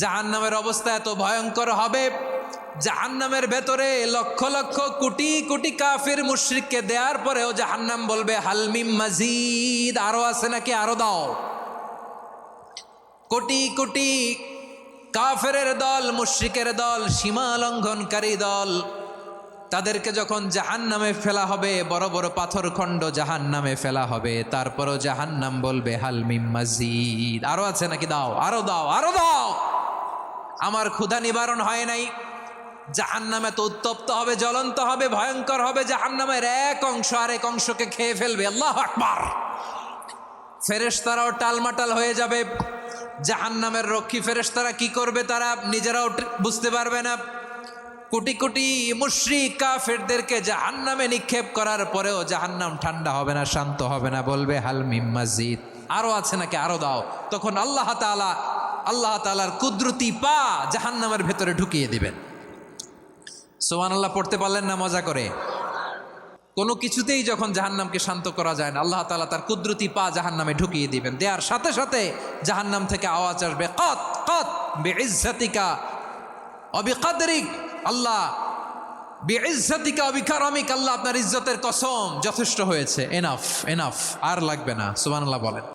জাহান্নামের অবস্থা এত ভয়ঙ্কর হবে, জাহান্নামের ভেতরে লক্ষ লক্ষ কোটি কোটি কাফির মুশরিককে দেওয়ার পরেও জাহান্নাম বলবে হালমিম মাজিদ, আরো আছে নাকি, আরো দাও। কোটি কোটি কাফেরের দল, মুশরিকের দল, সীমা লঙ্ঘনকারী দল, তাদেরকে যখন জাহান্নামে ফেলা হবে, বড় বড় পাথর খণ্ড জাহান্নামে ফেলা হবে, তারপরও জাহান্নাম বলবে হালমিম মাজিদ, আরো আছে নাকি, দাও, আরো দাও, আরো দাও। আমার ক্ষুধা নিবারণ হয় নাই। জাহান্নামে তো উত্তপ্ত হবে, জ্বলন্ত হবে, ভয়ঙ্কর হবে। জাহান্নামের এক অংশ আরেক অংশকে খেয়ে ফেলবে। আল্লাহু আকবার। ফেরেশতারাও টালমাটাল হয়ে যাবে। জাহান্নামের রক্ষী ফেরেশতারা কি করবে তারা নিজেরাও বুঝতে পারবে না। কোটি কোটি মুশরিক কাফেরদেরকে জাহান্নামে নিক্ষেপ করার পরেও জাহান্নাম ঠান্ডা হবে না, শান্ত হবে না, বলবে হাল মিম মাজিদ, আরো আছে নাকি, আরো দাও। তখন আল্লাহ তাআলার কুদরতি পা জাহান্নামের ভেতরে ঢুকিয়ে দিবেন। সুবহানাল্লাহ পড়তে পারলেন না মজা করে? কোনো কিছুতেই যখন জাহান্নামকে শান্ত করা যায় না, আল্লাহ তাআলা তার কুদরতি পা জাহান্নামে ঢুকিয়ে দিবেন। দেওয়ার সাথে সাথে জাহান্নাম থেকে আওয়াজ আসবে, কত কত বিইজ্জাতিকা ওয়া বিকদরিক, আল্লাহ বিইজ্জাতিকা ওয়া বিকারামিক, আল্লাহ আপনার ইজ্জতের কসম, যথেষ্ট হয়েছে, এনাফ এনাফ, আর লাগবে না। সুবহানাল্লাহ বলেন।